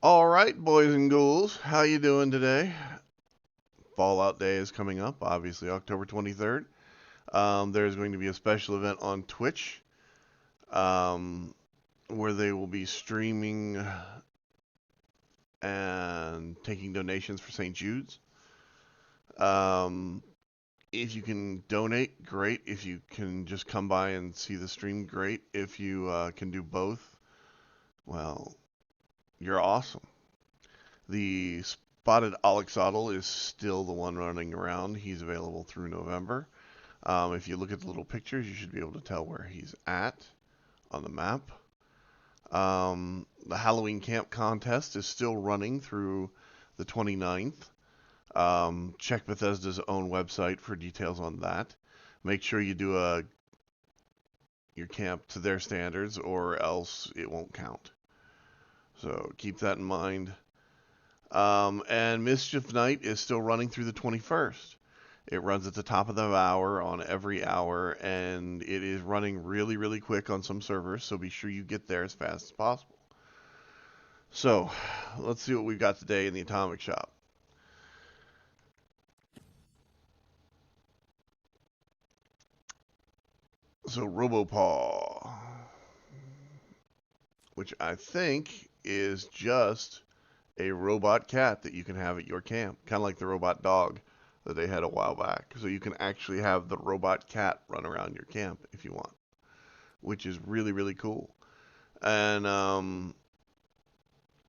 All right, boys and ghouls, how you doing today? Fallout Day is coming up, obviously October 23rd. There's going to be a special event on Twitch um, where they will be streaming and taking donations for St. Jude's. Um, if you can donate, great. If you can just come by and see the stream, great. If you can do both, well, you're awesome. The spotted Oxalotl is still the one running around. He's available through November. If you look at the little pictures, you should be able to tell where he's at on the map. The Halloween Camp Contest is still running through the 29th. Check Bethesda's own website for details on that. Make sure you do your camp to their standards, or else it won't count. So keep that in mind. And Mischief Night is still running through the 21st. It runs at the top of the hour on every hour, and it is running really, really quick on some servers, so be sure you get there as fast as possible. So, let's see what we've got today in the Atomic Shop. So, Robopaw, which I think is just a robot cat that you can have at your camp, kind of like the robot dog that they had a while back. So, you can actually have the robot cat run around your camp if you want, which is really, really cool. And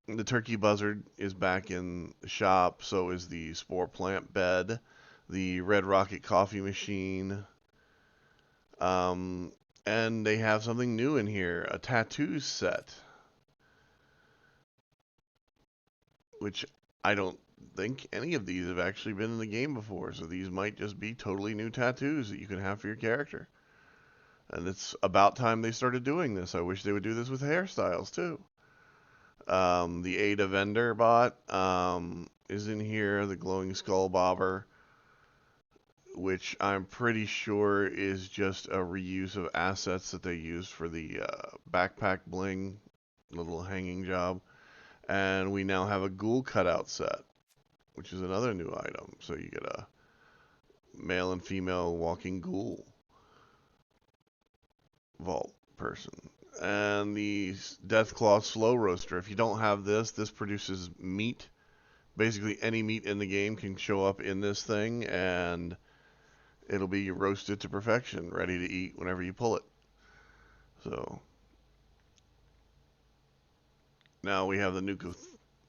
the turkey buzzard is back in the shop. So is the spore plant bed, the red rocket coffee machine, um, and they have something new in here, a tattoo set, which I don't think any of these have actually been in the game before. So these might just be totally new tattoos that you can have for your character. And it's about time they started doing this. I wish they would do this with hairstyles too. The Ada vendor bot is in here, the glowing skull bobber, which I'm pretty sure is just a reuse of assets that they used for the backpack bling little hanging job. And we now have a ghoul cutout set, which is another new item. So you get a male and female walking ghoul vault person. And the Deathclaw Slow Roaster. If you don't have this, this produces meat. Basically, any meat in the game can show up in this thing, and it'll be roasted to perfection, ready to eat whenever you pull it. So now we have the Nuka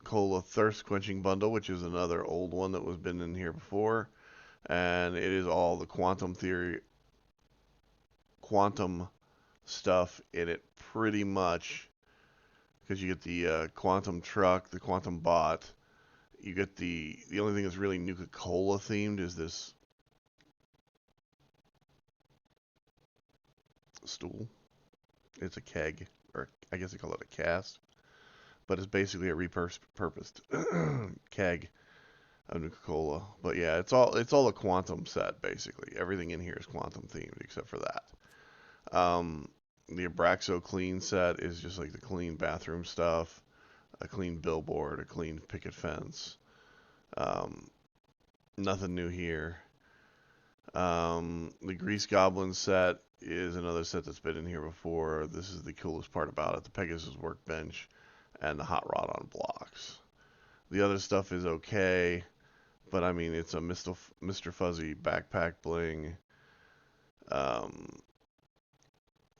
Cola Thirst Quenching Bundle, which is another old one that was been in here before, and it is all the quantum stuff in it, pretty much, because you get the quantum truck, the quantum bot. You get the only thing that's really Nuka Cola themed is this stool. It's a keg, or I guess they call it a cast, but it's basically a repurposed keg of Nuka Cola. But yeah, it's all a quantum set basically. Everything in here is quantum themed except for that. The Abraxo Clean set is just like the clean bathroom stuff, a clean billboard, a clean picket fence. Um, Nothing new here. The Grease Goblin set is another set that's been in here before. This is the coolest part about it, the Pegasus workbench and the hot rod on blocks. The other stuff is okay, but I mean, it's a Mr. Fuzzy backpack bling, um,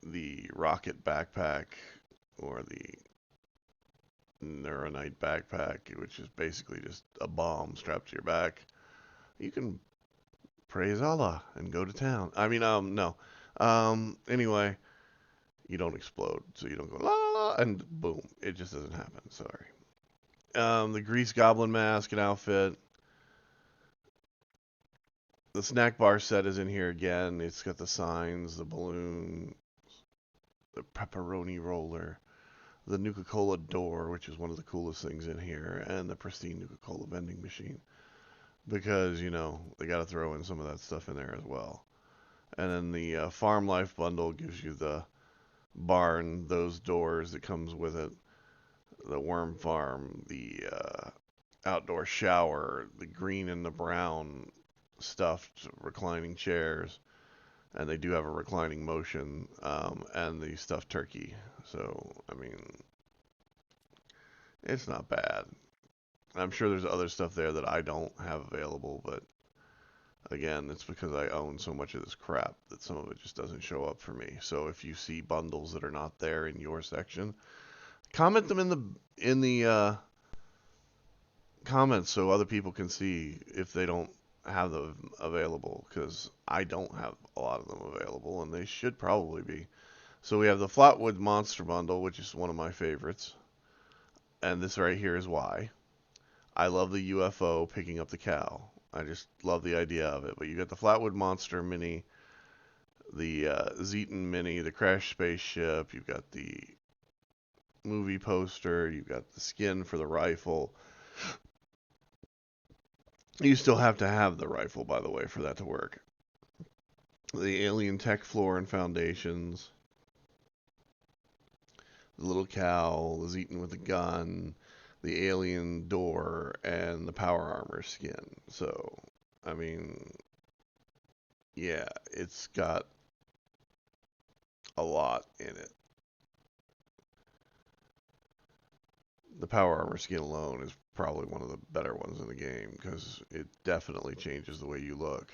the rocket backpack, or the Neuronite backpack, which is basically just a bomb strapped to your back. You can praise Allah and go to town. I mean, no. Anyway, you don't explode, so you don't go la la la, and boom, it just doesn't happen. Sorry. The Grease Goblin mask and outfit. The snack bar set is in here again. It's got the signs, the balloon, the pepperoni roller, the Nuka Cola door, which is one of the coolest things in here, and the pristine Nuka Cola vending machine. Because, they got to throw in some of that stuff in there as well. And then the Farm Life bundle gives you the barn, those doors that comes with it, the worm farm, the outdoor shower, the green and the brown stuffed reclining chairs, and they do have a reclining motion, and the stuffed turkey. So, I mean, it's not bad. I'm sure there's other stuff there that I don't have available, but again, it's because I own so much of this crap that some of it just doesn't show up for me. So if you see bundles that are not there in your section, comment them in the comments so other people can see if they don't have them available, because I don't have a lot of them available and they should probably be. So we have the Flatwood Monster Bundle, which is one of my favorites, and this right here is why. I love the UFO picking up the cow. I just love the idea of it. But you got the Flatwood Monster Mini, the Zeton Mini, the Crash Spaceship, you've got the movie poster, you've got the skin for the rifle. You still have to have the rifle, by the way, for that to work. The alien tech floor and foundations, the little cow, the Zeton with the gun, the alien door, and the power armor skin. So, I mean, yeah, it's got a lot in it. The power armor skin alone is probably one of the better ones in the game because it definitely changes the way you look.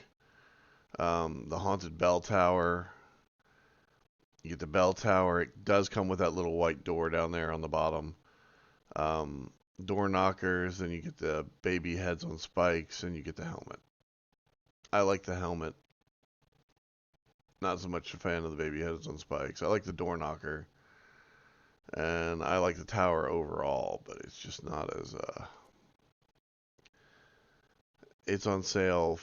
The haunted bell tower. You get the bell tower. It does come with that little white door down there on the bottom. Um, Door knockers. Then you get the baby heads on spikes, and you get the helmet. I like the helmet. Not so much a fan of the baby heads on spikes. I like the door knocker, and I like the tower overall, but it's just not as it's on sale,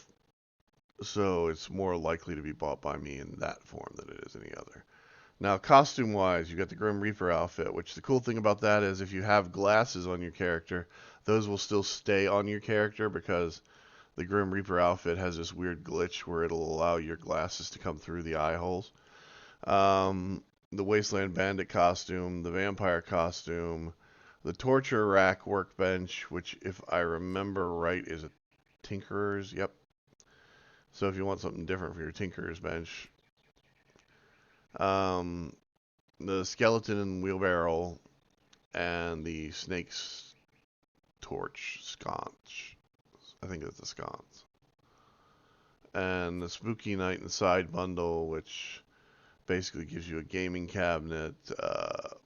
so it's more likely to be bought by me in that form than it is any other. Now, costume-wise, you got the Grim Reaper outfit, which the cool thing about that is if you have glasses on your character, those will still stay on your character because the Grim Reaper outfit has this weird glitch where it'll allow your glasses to come through the eye holes. The Wasteland Bandit costume, the Vampire costume, the Torture Rack workbench, which, if I remember right, is a Tinkerer's. Yep. So if you want something different for your Tinkerer's bench, um, the Skeleton and Wheelbarrow, and the Snake's Torch sconce. I think it's a sconce. And the Spooky Night Inside bundle, which basically gives you a gaming cabinet, the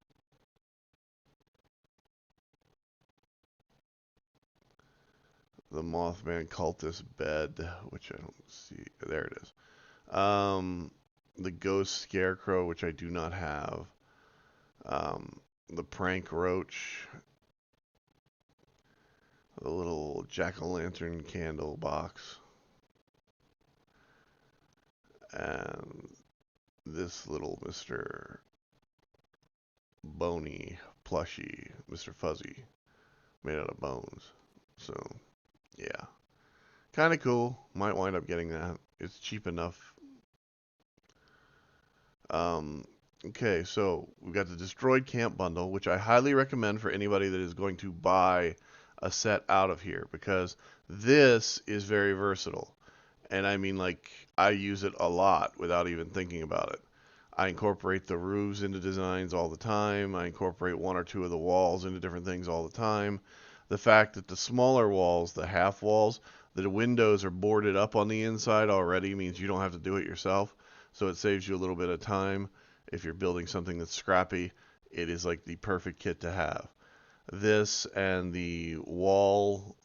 Mothman Cultist bed, which I don't see. There it is. The Ghost Scarecrow, which I do not have. The Prank Roach. The little jack-o'-lantern candle box. And this little Mr. Bony plushie, Mr. Fuzzy, made out of bones. So, yeah. Kind of cool. Might wind up getting that. It's cheap enough. Okay, so we've got the Destroyed Camp bundle, which I highly recommend for anybody that is going to buy a set out of here, because this is very versatile. And I mean, like, I use it a lot without even thinking about it. I incorporate the roofs into designs all the time. I incorporate one or two of the walls into different things all the time. The fact that the smaller walls, the half walls, the windows are boarded up on the inside already means you don't have to do it yourself. So it saves you a little bit of time. If you're building something that's scrappy, it is like the perfect kit to have. This and the wall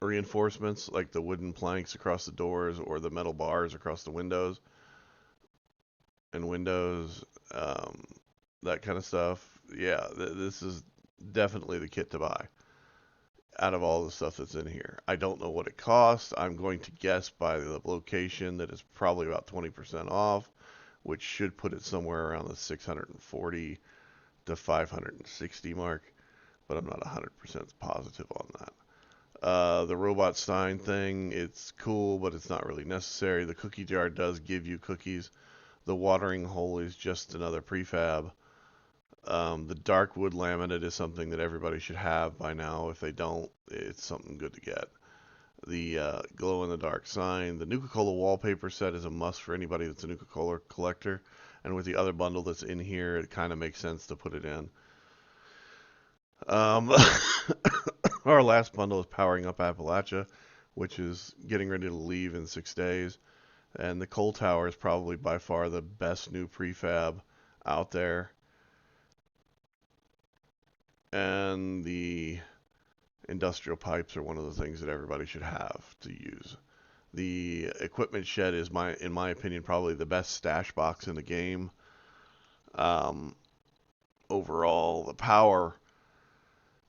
reinforcements, like the wooden planks across the doors or the metal bars across the windows, um, that kind of stuff. Yeah, this is definitely the kit to buy out of all the stuff that's in here. I don't know what it costs. I'm going to guess by the location that it's probably about 20% off, which should put it somewhere around the 640 to 560 mark, but I'm not 100% positive on that. The Robot Stein thing, it's cool, but it's not really necessary. The cookie jar does give you cookies, The watering hole is just another prefab. The dark wood laminate is something that everybody should have by now. If they don't, it's something good to get. The glow in the dark sign. The Nuka-Cola wallpaper set is a must for anybody that's a Nuka-Cola collector. And with the other bundle that's in here, it kind of makes sense to put it in. Our last bundle is Powering Up Appalachia, which is getting ready to leave in 6 days. And the coal tower is probably by far the best new prefab out there. And the industrial pipes are one of the things that everybody should have to use. The equipment shed is, in my opinion, probably the best stash box in the game. Overall, the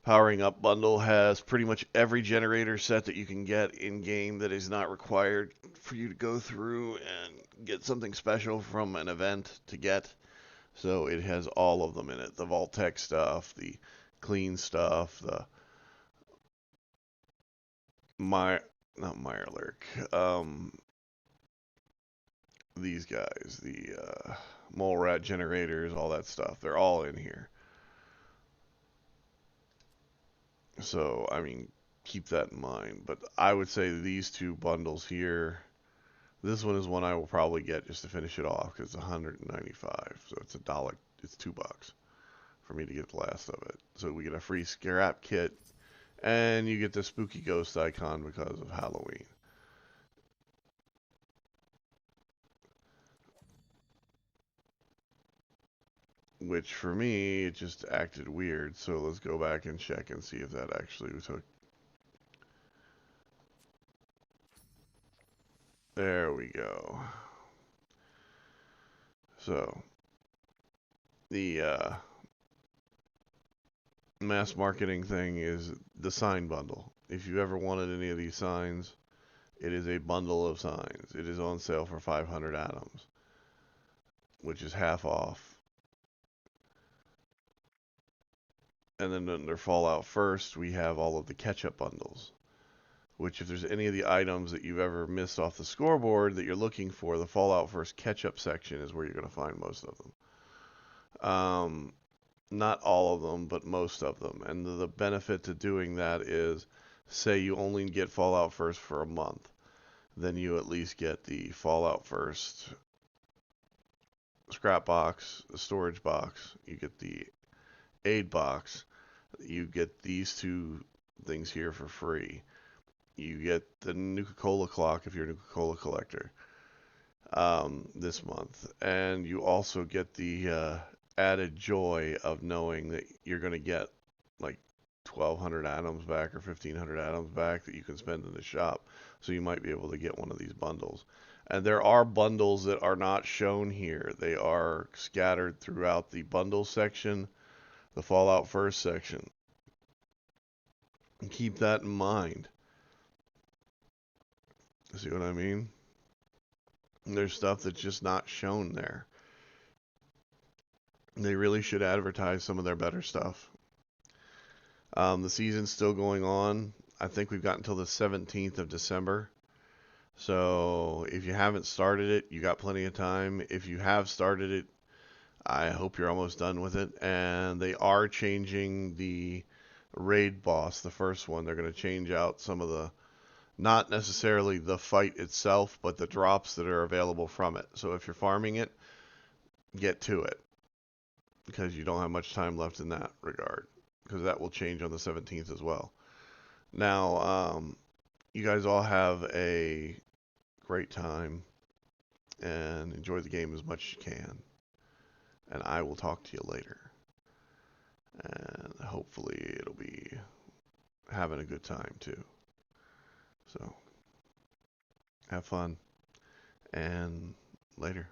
powering up bundle has pretty much every generator set that you can get in game that is not required for you to go through and get something special from an event to get. So it has all of them in it. The Vault-Tec stuff, the clean stuff, the not Mirelurk, these guys, the mole rat generators, all that stuff. They're all in here. So, I mean, keep that in mind. But I would say these two bundles here, this one is one I will probably get just to finish it off because it's $195. So it's $1, it's $2 for me to get the last of it. So we get a free Scare kit, and you get the spooky ghost icon because of Halloween. Which for me, it just acted weird. So let's go back and check and see if that actually took. There we go. So the mass marketing thing is the sign bundle. If you ever wanted any of these signs, it is a bundle of signs. It is on sale for 500 atoms, which is half off. And then under Fallout First, we have all of the catch-up bundles, which if there's any of the items that you've ever missed off the scoreboard that you're looking for, the Fallout First catch-up section is where you're going to find most of them. Not all of them, but most of them. And the benefit to doing that is, say you only get Fallout First for a month, then you at least get the Fallout First scrap box, the storage box, you get the aid box, you get these two things here for free. You get the Nuka-Cola clock if you're a Nuka-Cola collector this month. And you also get the added joy of knowing that you're going to get like 1,200 atoms back or 1,500 atoms back that you can spend in the shop. So you might be able to get one of these bundles. And there are bundles that are not shown here. They are scattered throughout the bundle section, the Fallout First section. And keep that in mind. See what I mean? There's stuff that's just not shown there. They really should advertise some of their better stuff. The season's still going on. I think we've got until the 17th of December. So if you haven't started it, you got plenty of time. If you have started it, I hope you're almost done with it. And they are changing the raid boss, the first one. They're going to change out some of the, not necessarily the fight itself, but the drops that are available from it. So if you're farming it, get to it, because you don't have much time left in that regard, because that will change on the 17th as well. Now, you guys all have a great time and enjoy the game as much as you can. And I will talk to you later. And hopefully it'll be having a good time too. So, have fun and later.